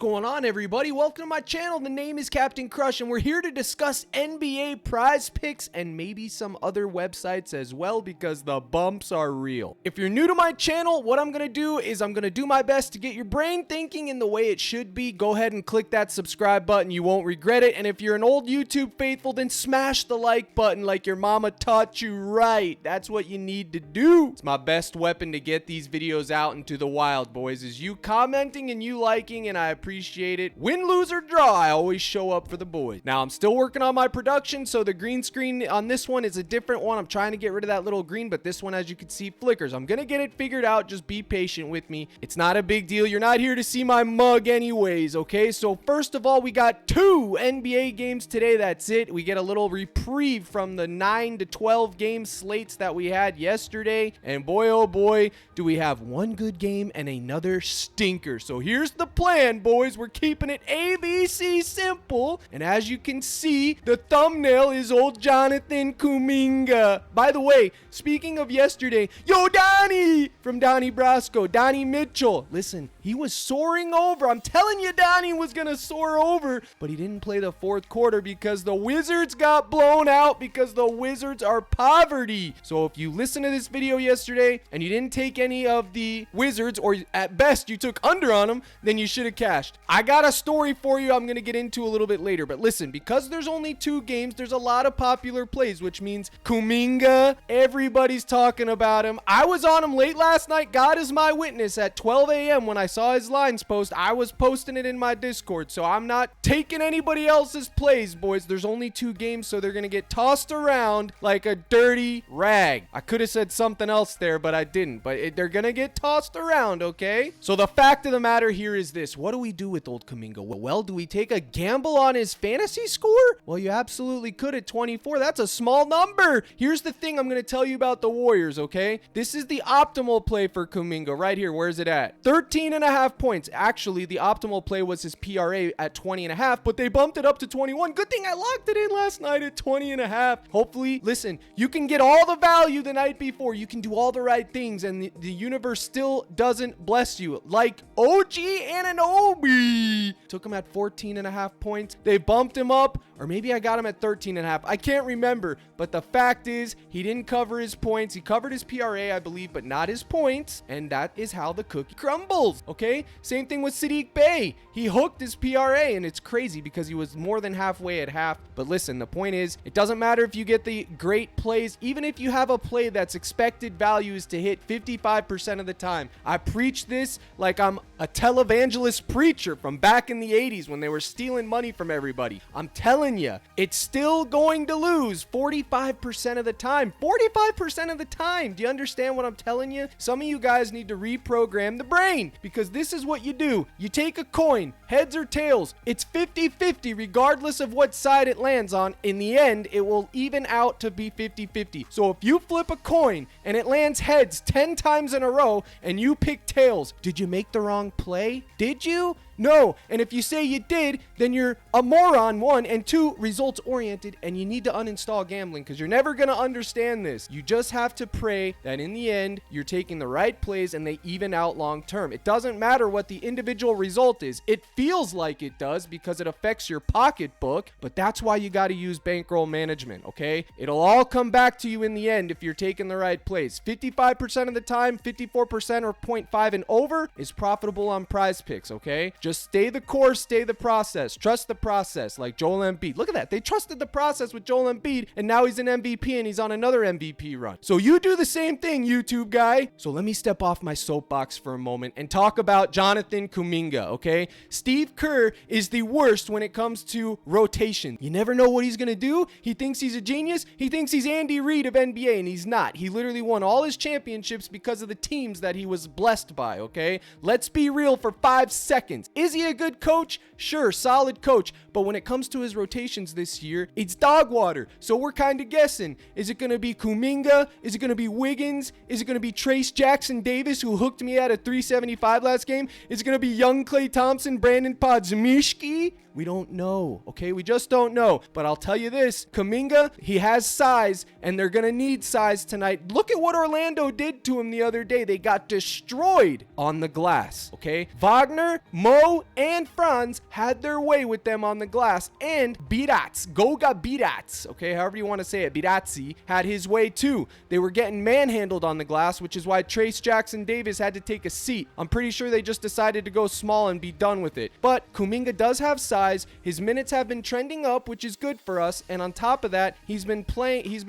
going on, everybody? Welcome to my channel. The name is Captain Crush, and we're here to discuss NBA PrizePicks and maybe some other websites as well, because the bumps are real. If you're new to my channel, what I'm going to do is I'm going to do my best to get your brain thinking in the way it should be. Go ahead and click that subscribe button. You won't regret it. And if you're an old YouTube faithful, then smash the like button like your mama taught you right. That's what you need to do. It's my best weapon to get these videos out into the wild, boys, is you commenting and you liking, and I appreciate it. Win, lose, or draw, I always show up for the boys. Now, I'm still working on my production, so the green screen on this one is a different one. I'm trying to get rid of that little green, but this one, as you can see, flickers. I'm gonna get it figured out. Just be patient with me. It's not a big deal. You're not here to see my mug anyways, okay? So first of all, we got 2 NBA games today. That's it. We get a little reprieve from the 9 to 12 game slates that we had yesterday, and boy, oh boy, do we have one good game and another stinker. So here's the plan, boys. We're keeping it ABC simple, and as you can see, the thumbnail is old Jonathan Kuminga. By the way, speaking of yesterday, yo, Donnie from Donnie Brasco, Donnie Mitchell, listen, he was soaring over. I'm telling you, Donnie was gonna soar over, but he didn't play the fourth quarter because the Wizards got blown out, because the Wizards are poverty. So if you listened to this video yesterday and you didn't take any of the Wizards, or at best you took under on them, then you should have cashed. I got a story for you I'm going to get into a little bit later, but listen, because there's only 2 games, there's a lot of popular plays, which means Kuminga, everybody's talking about him. I was on him late last night. God is my witness. At 12 a.m. when I saw his lines post, I was posting it in my Discord, so I'm not taking anybody else's plays, boys. There's only 2 games, so they're going to get tossed around like a dirty rag. I could have said something else there, but I didn't. But they're going to get tossed around, okay? So the fact of the matter here is this. What do we do with old Kuminga? Well, do we take a gamble on his fantasy score? Well, you absolutely could at 24. That's a small number. Here's the thing I'm going to tell you about the Warriors, okay? This is the optimal play for Kuminga right here. Where's it at? 13.5 points. Actually, the optimal play was his PRA at 20.5, but they bumped it up to 21. Good thing I locked it in last night at 20.5. Hopefully, listen, you can get all the value the night before. You can do all the right things, and the universe still doesn't bless you. Like OG Anunoby. Took him at 14.5 points. They bumped him up, or maybe I got him at 13.5. I can't remember, but the fact is he didn't cover his points. He covered his PRA, I believe, but not his points, and that is how the cookie crumbles, okay? Same thing with Sadiq Bey. He hooked his PRA, and it's crazy because he was more than halfway at half. But listen, the point is, it doesn't matter if you get the great plays, even if you have a play that's expected value is to hit 55% of the time. I preach this like I'm a televangelist preacher from back in the 80s when they were stealing money from everybody. I'm telling you, it's still going to lose 45% of the time. 45% of the time. Do you understand what I'm telling you? Some of you guys need to reprogram the brain, because this is what you do. You take a coin, heads or tails. It's 50-50 regardless of what side it lands on. In the end, it will even out to be 50-50. So if you flip a coin and it lands heads 10 times in a row and you pick tails, did you make the wrong play? Did you? No. And if you say you did, then you're a moron, 1, and 2, results oriented, and you need to uninstall gambling, because you're never going to understand this. You just have to pray that in the end you're taking the right plays and they even out long term. It doesn't matter what the individual result is. It feels like it does because it affects your pocketbook, but that's why you got to use bankroll management, okay? It'll all come back to you in the end if you're taking the right plays. 55% of the time, 54% or 0.5 and over is profitable on PrizePicks, okay? Just stay the course, stay the process. Trust the process, like Joel Embiid. Look at that. They trusted the process with Joel Embiid, and now he's an MVP, and he's on another MVP run. So you do the same thing, YouTube guy. So let me step off my soapbox for a moment and talk about Jonathan Kuminga, okay? Steve Kerr is the worst when it comes to rotation. You never know what he's going to do. He thinks he's a genius. He thinks he's Andy Reid of NBA, and he's not. He literally won all his championships because of the teams that he was blessed by, okay? Let's be real for 5 seconds. Is he a good coach? Sure, solid coach. But when it comes to his rotations this year, it's dog water. So we're kind of guessing. Is it going to be Kuminga? Is it going to be Wiggins? Is it going to be Trace Jackson Davis, who hooked me at a 375 last game? Is it going to be young Klay Thompson, Brandon Podziemski? We don't know, okay? We just don't know. But I'll tell you this, Kuminga, he has size, and they're going to need size tonight. Look at what Orlando did to him the other day. They got destroyed on the glass, okay? Wagner, Mo, Joe and Franz had their way with them on the glass, and Birats, Goga Birats, okay, however you want to say it, Biratsi, had his way too. They were getting manhandled on the glass, which is why Trace Jackson Davis had to take a seat. I'm pretty sure they just decided to go small and be done with it. But Kuminga does have size. His minutes have been trending up, which is good for us. And on top of that, he's been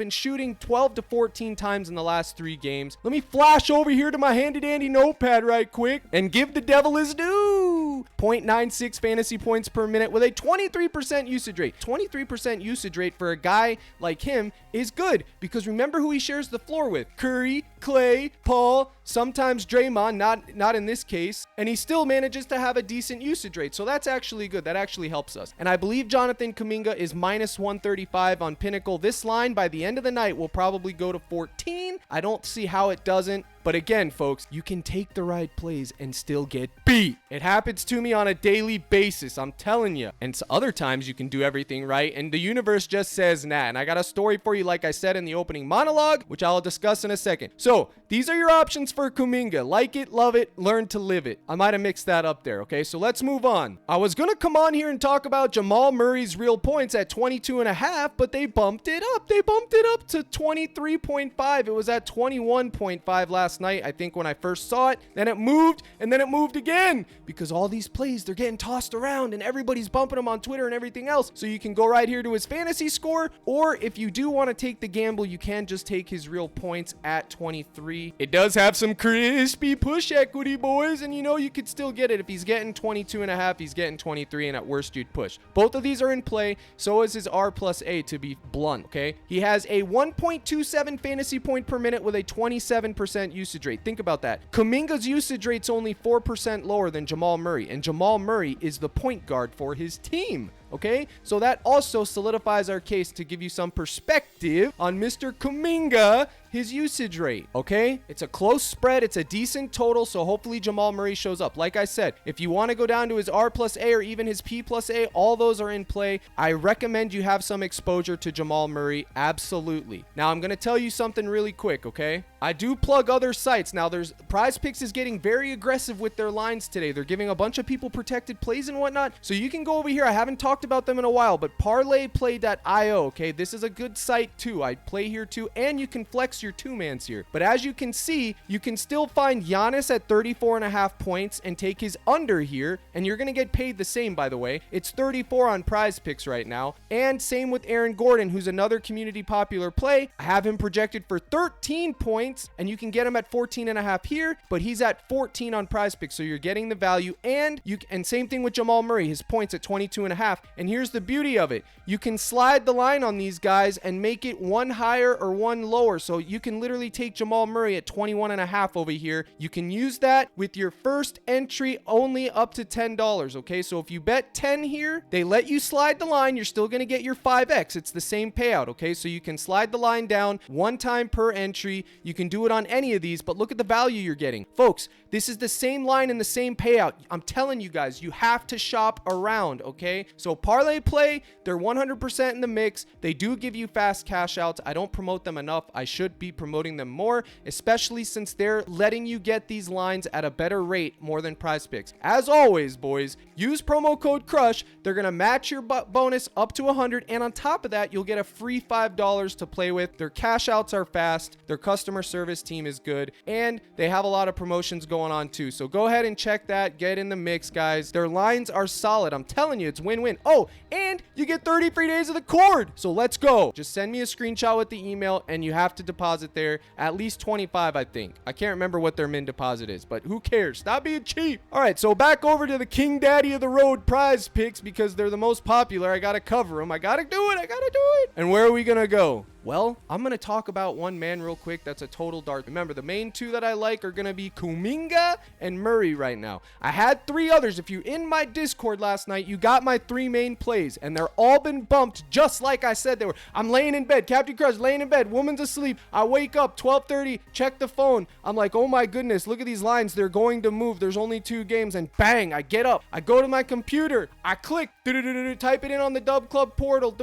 shooting 12 to 14 times in the last 3 games. Let me flash over here to my handy dandy notepad right quick and give the devil his due. 0.96 fantasy points per minute with a 23% usage rate. 23% usage rate for a guy like him is good, because remember who he shares the floor with: Curry, Clay, Paul, sometimes Draymond, not in this case, and he still manages to have a decent usage rate. So that's actually good. That actually helps us. And I believe Jonathan Kuminga is minus 135 on Pinnacle. This line by the end of the night will probably go to 14. I don't see how it doesn't. But again, folks, you can take the right plays and still get beat. It happens to me on a daily basis, I'm telling you. And so other times you can do everything right, and the universe just says nah. And I got a story for you, like I said in the opening monologue, which I'll discuss in a second. So these are your options for Kuminga. Like it, love it, learn to live it. I might have mixed that up there, okay? So let's move on. I was going to come on here and talk about Jamal Murray's real points at 22.5, but they bumped it up. They bumped it up to 23.5. It was at 21.5 last night, I think, when I first saw it. Then it moved, and then it moved again, because all these plays, they're getting tossed around and everybody's bumping them on Twitter and everything else. So you can go right here to his fantasy score, or if you do want to take the gamble, you can just take his real points at 23. It does have some crispy push equity, boys, and you know you could still get it. If he's getting 22.5, he's getting 23, and at worst you'd push. Both of these are in play. So is his R plus A, to be blunt, okay? He has a 1.27 fantasy point per minute with a 27% usage rate. Think about that. Kuminga's usage rate's only 4% lower than Jamal Murray, and Jamal Murray is the point guard for his team. Okay, so that also solidifies our case to give you some perspective on Mr. Kuminga, his usage rate. Okay, it's a close spread, it's a decent total, so hopefully Jamal Murray shows up. Like I said, if you want to go down to his R plus A or even his P plus A, all those are in play. I recommend you have some exposure to Jamal Murray, absolutely. Now I'm going to tell you something really quick, okay? I do plug other sites. Now PrizePicks is getting very aggressive with their lines today. They're giving a bunch of people protected plays and whatnot, so you can go over here. I haven't talked about them in a while, but parlayplay.io, okay? This is a good site too. I play here too, and you can flex your 2-mans here. But as you can see, you can still find Giannis at 34.5 points and take his under here, and you're going to get paid the same, by the way. It's 34 on PrizePicks right now, and same with Aaron Gordon, who's another community popular play. I have him projected for 13 points, and you can get him at 14.5 here, but he's at 14 on PrizePicks, so you're getting the value. And same thing with Jamal Murray, his points at 22.5. And here's the beauty of it. You can slide the line on these guys and make it one higher or one lower. So you can literally take Jamal Murray at 21.5 over here. You can use that with your first entry only up to $10. Okay, so if you bet 10 here, they let you slide the line. You're still going to get your 5x. It's the same payout. Okay, so you can slide the line down one time per entry. You can do it on any of these, but look at the value you're getting. Folks, this is the same line and the same payout. I'm telling you guys, you have to shop around, okay? So Parlay Play, they're 100% in the mix. They do give you fast cash outs. I don't promote them enough. I should be promoting them more, especially since they're letting you get these lines at a better rate more than PrizePicks. As always, boys, use promo code CRUSH. They're going to match your bonus up to 100, and on top of that, you'll get a free $5 to play with. Their cash outs are fast. Their customer service team is good, and they have a lot of promotions going on too. So go ahead and check that. Get in the mix, guys. Their lines are solid. I'm telling you, it's win-win. Oh, and you get 30 free days of the cord. So let's go. Just send me a screenshot with the email, and you have to deposit there at least 25, I think. I can't remember what their min deposit is, but who cares? Stop being cheap. All right, so back over to the King Daddy of the Road PrizePicks, because they're the most popular. I got to cover them. I got to do it. I got to do it. And where are we going to go? Well, I'm going to talk about one man real quick. That's a total dart. Remember, the main two that I like are going to be Kuminga and Murray right now. I had 3 others. If you're in my Discord last night, you got my 3 main plays, and they're all been bumped just like I said they were. I'm laying in bed. Captain Crush laying in bed. Woman's asleep. I wake up 12:30, check the phone. I'm like, oh my goodness, look at these lines. They're going to move. There's only 2 games, and bang, I get up. I go to my computer. I click, type it in on the Dub Club portal,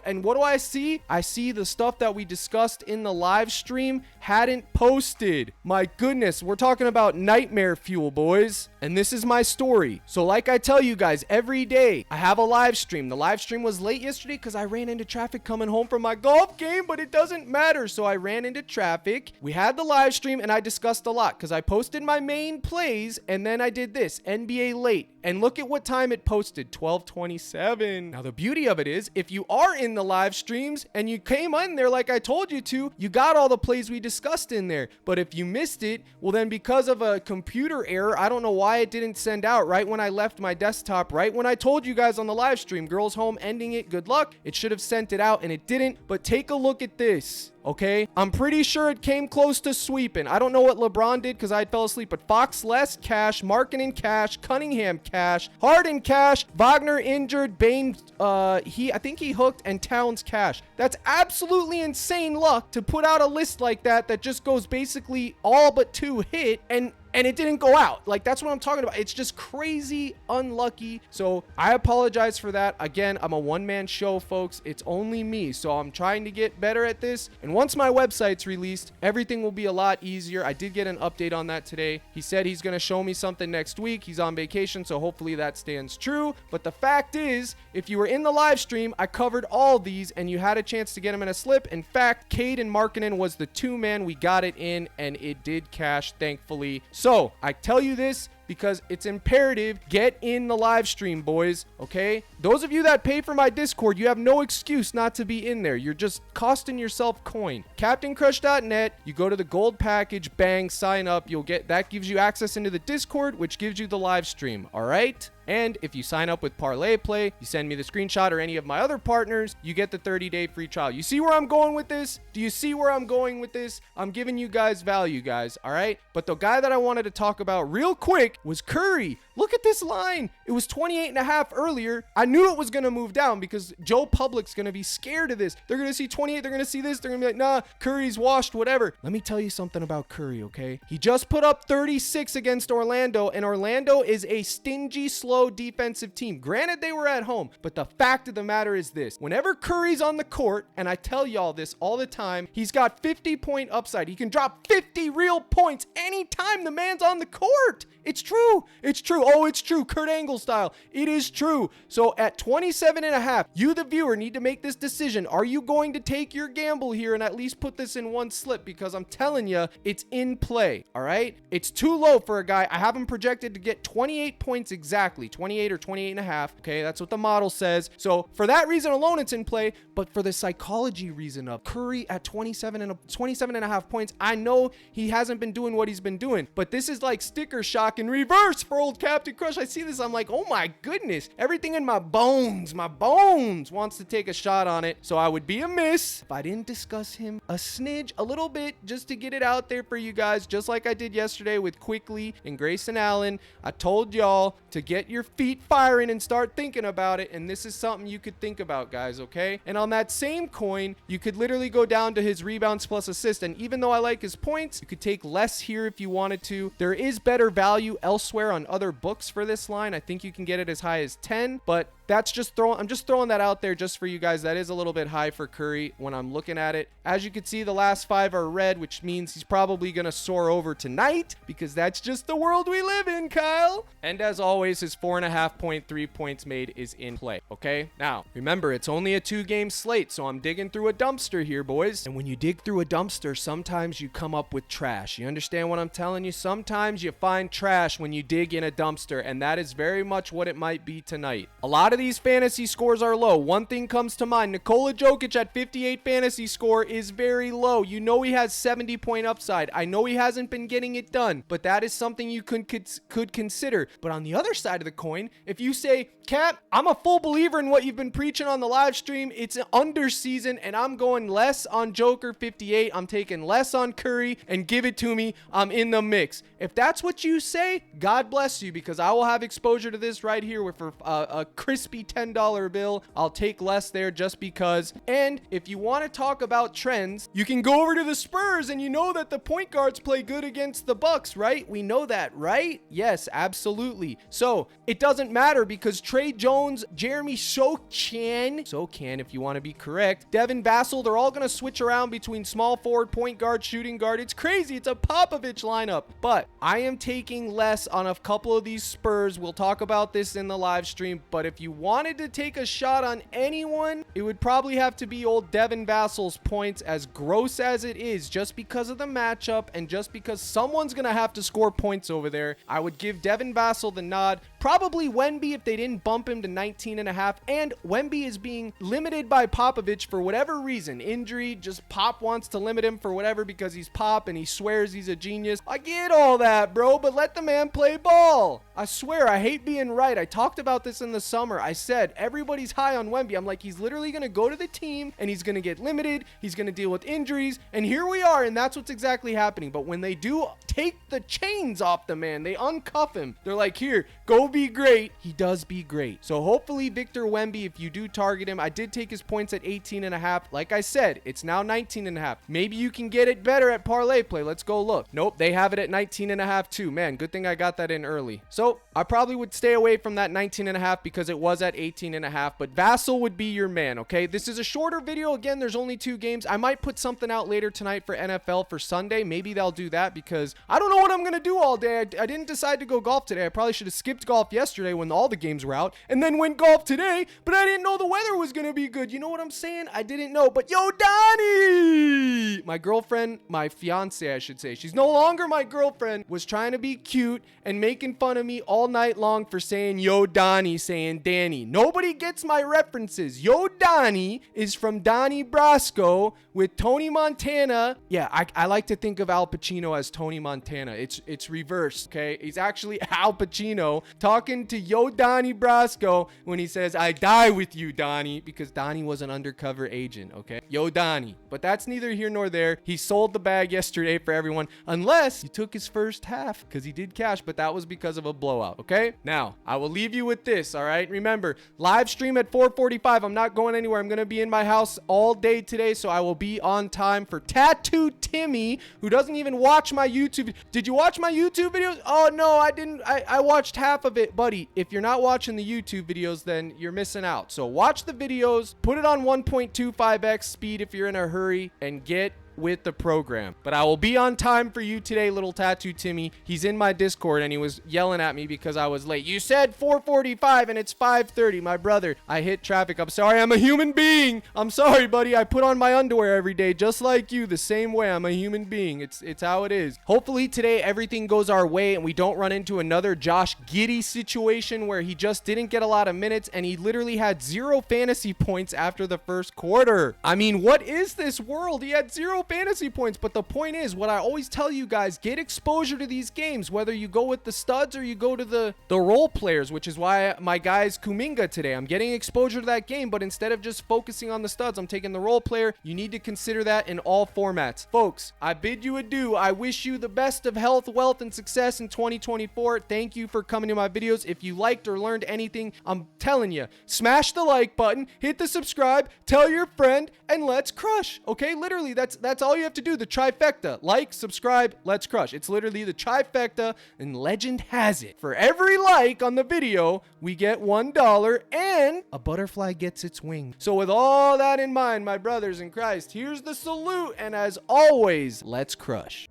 and what do I see? I see the stuff stuff that we discussed in the live stream hadn't posted. My goodness, we're talking about nightmare fuel, boys. And this is my story. So like I tell you guys, every day I have a live stream. The live stream was late yesterday because I ran into traffic coming home from my golf game, but it doesn't matter. So I ran into traffic. We had the live stream and I discussed a lot because I posted my main plays and then I did this, NBA late. And look at what time it posted, 12:27. Now the beauty of it is, if you are in the live streams and you came in there like I told you to, you got all the plays we discussed in there. But if you missed it, well then because of a computer error, I don't know why it didn't send out right when I left my desktop, right when I told you guys on the live stream, girls home, ending it, good luck. It should have sent it out and it didn't. But take a look at this. Okay, I'm pretty sure it came close to sweeping. I don't know what LeBron did because I fell asleep, but Fox less cash, Markkanen cash, Cunningham cash, Harden cash, Wagner injured, Bane, I think he hooked, and Towns cash. That's absolutely insane luck to put out a list like that just goes basically all but 2 hit and it didn't go out. Like, that's what I'm talking about. It's just crazy unlucky. So I apologize for that. Again, I'm a one-man show, folks. It's only me. So I'm trying to get better at this. And once my website's released, everything will be a lot easier. I did get an update on that today. He said he's going to show me something next week. He's on vacation, so hopefully that stands true. But the fact is, if you were in the live stream, I covered all these and you had a chance to get them in a slip. In fact, Cade and Markkanen was the 2-man. We got it in and it did cash, thankfully. So I tell you this because it's imperative. Get in the live stream, boys. Okay, those of you that pay for my Discord, you have no excuse not to be in there. You're just costing yourself coin. CaptainCrush.net, you go to the gold package, bang, sign up. You'll get that, gives you access into the Discord, which gives you the live stream. All right. And if you sign up with Parlay Play, you send me the screenshot or any of my other partners, you get the 30-day free trial. You see where I'm going with this? Do you see where I'm going with this? I'm giving you guys value, guys. All right. But the guy that I wanted to talk about real quick was Curry. Look at this line. It was 28.5 earlier. I knew it was going to move down because Joe Public's going to be scared of this. They're going to see 28. They're going to see this. They're going to be like, nah, Curry's washed, whatever. Let me tell you something about Curry, okay? He just put up 36 against Orlando, and Orlando is a stingy, slow defensive team. Granted, they were at home, but the fact of the matter is this. Whenever Curry's on the court, and I tell y'all this all the time, he's got 50-point upside. He can drop 50 real points anytime the man's on the court. It's true. It's true. Oh, it's true. Kurt Angle style. It is true. So at 27.5, you, the viewer, need to make this decision. Are you going to take your gamble here and at least put this in one slip? Because I'm telling you, it's in play. All right. It's too low for a guy. I have him projected to get 28 points exactly, 28 or 28.5. Okay. That's what the model says. So for that reason alone, it's in play. But for the psychology reason of Curry at 27.5 points, I know he hasn't been doing what he's been doing, but this is like sticker shock in reverse for old Captain Crush. I see this, I'm like, oh my goodness, everything in my bones wants to take a shot on it. So I would be amiss if I didn't discuss him a smidge, a little bit, just to get it out there for you guys, just like I did yesterday with Quickly and Grayson Allen. I told y'all to get your feet firing and start thinking about it, and this is something you could think about, guys, okay? And on that same coin, you could literally go down to his rebounds plus assist, and even though I like his points, you could take less here if you wanted to. There is better value elsewhere on other books for this line. I think you can get it as high as 10, but that's just I'm just throwing that out there just for you guys. That is a little bit high for Curry when I'm looking at it. As you can see, the last 5 are red, which means he's probably going to soar over tonight because that's just the world we live in, Kyle. And as always, his 4.5 point 3 points made is in play. Okay. Now remember, it's only a 2-game slate. So I'm digging through a dumpster here, boys. And when you dig through a dumpster, sometimes you come up with trash. You understand what I'm telling you? Sometimes you find trash when you dig in a dumpster. And that is very much what it might be tonight. A lot of these fantasy scores are low. One thing comes to mind. Nikola Jokic at 58 fantasy score is very low. You know he has 70-point upside. I know he hasn't been getting it done, but that is something you could consider. But on the other side of the coin, if you say, Cap, I'm a full believer in what you've been preaching on the live stream. It's an under season, and I'm going less on Joker 58. I'm taking less on Curry, and give it to me. I'm in the mix. If that's what you say, God bless you, because I will have exposure to this right here for a crispy crispy $10 bill. I'll take less there just because. And if you want to talk about trends, you can go over to the Spurs, and you know that the point guards play good against the Bucks, right? We know that, right? Yes, absolutely. So it doesn't matter because Trey Jones, Jeremy Sochan, if you want to be correct, Devin Vassell, they're all going to switch around between small forward, point guard, shooting guard. It's crazy. It's a Popovich lineup. But I am taking less on a couple of these Spurs. We'll talk about this in the live stream. But if you wanted to take a shot on anyone, it would probably have to be old Devin Vassell's points, as gross as it is, just because of the matchup and just because someone's going to have to score points over there. I would give Devin Vassell the nod. Probably Wemby if they didn't bump him to 19.5. And Wemby is being limited by Popovich for whatever reason. Injury, just Pop wants to limit him for whatever because he's Pop and he swears he's a genius. I get all that, bro, but let the man play ball. I swear, I hate being right. I talked about this in the summer. I said everybody's high on Wemby. I'm like, he's literally going to go to the team and he's going to get limited. He's going to deal with injuries. And here we are, and that's what's exactly happening. But when they do take the chains off the man, they uncuff him. They're like, here, go be great. He does be great. So hopefully Victor Wemby, if you do target him, I did take his points at 18.5. Like I said, it's now 19.5. Maybe you can get it better at parlay play. Let's go look. Nope, they have it at 19.5 too. Man, good thing I got that in early. So I probably would stay away from that 19.5 because it was at 18.5, but Vassell would be your man, okay? This is a shorter video. Again, there's only 2 games. I might put something out later tonight for NFL for Sunday. Maybe they'll do that because I don't know what I'm going to do all day. I didn't decide to go golf today. I probably should have skipped golf yesterday when all the games were out and then went golf today, but I didn't know the weather was going to be good. You know what I'm saying? I didn't know, but yo, Donnie, my girlfriend, my fiance, I should say, she's no longer my girlfriend, was trying to be cute and making fun of me all night long for saying yo Donnie, saying Danny. Nobody gets my references. Yo Donnie is from Donnie Brasco with Tony Montana. Yeah, I like to think of Al Pacino as Tony Montana. It's reversed, okay? He's actually Al Pacino talking to yo Donnie Brasco when he says, I die with you, Donnie, because Donnie was an undercover agent, okay? Yo Donnie. But that's neither here nor there. He sold the bag yesterday for everyone, unless he took his first half, because he did cash, but that was because of a blowout, okay? Now, I will leave you with this, all right? Remember, live stream at 4:45. I'm not going anywhere. I'm going to be in my house all day today, so I will be on time for Tattoo Timmy, who doesn't even watch my YouTube. Did you watch my YouTube videos? Oh, no, I didn't. I watched half of it. Buddy, if you're not watching the YouTube videos, then you're missing out. So watch the videos, put it on 1.25x speed if you're in a hurry, and get with the program. But I will be on time for you today, little Tattoo Timmy. He's in my Discord and he was yelling at me because I was late. You said 4:45 and it's 5:30. My brother, I hit traffic. I'm sorry. I'm a human being. I'm sorry, buddy. I put on my underwear every day just like you, the same way. I'm a human being. It's how it is. Hopefully today everything goes our way and we don't run into another Josh Giddey situation where he just didn't get a lot of minutes and he literally had 0 fantasy points after the first quarter. I mean, what is this world? He had 0 fantasy points, but the point is, what I always tell you guys, get exposure to these games, whether you go with the studs or you go to the role players, which is why my guy's Kuminga today. I'm getting exposure to that game, but instead of just focusing on the studs, I'm taking the role player. You need to consider that in all formats. Folks, I bid you adieu. I wish you the best of health, wealth, and success in 2024. Thank you for coming to my videos. If you liked or learned anything, I'm telling you, smash the like button, hit the subscribe, tell your friend, and let's crush. Okay, literally, that's all you have to do. The trifecta: like, subscribe, let's crush. It's literally the trifecta, and legend has it, for every like on the video we get $1 and a butterfly gets its wing. So with all that in mind, my brothers in Christ, here's the salute, and as always, let's crush.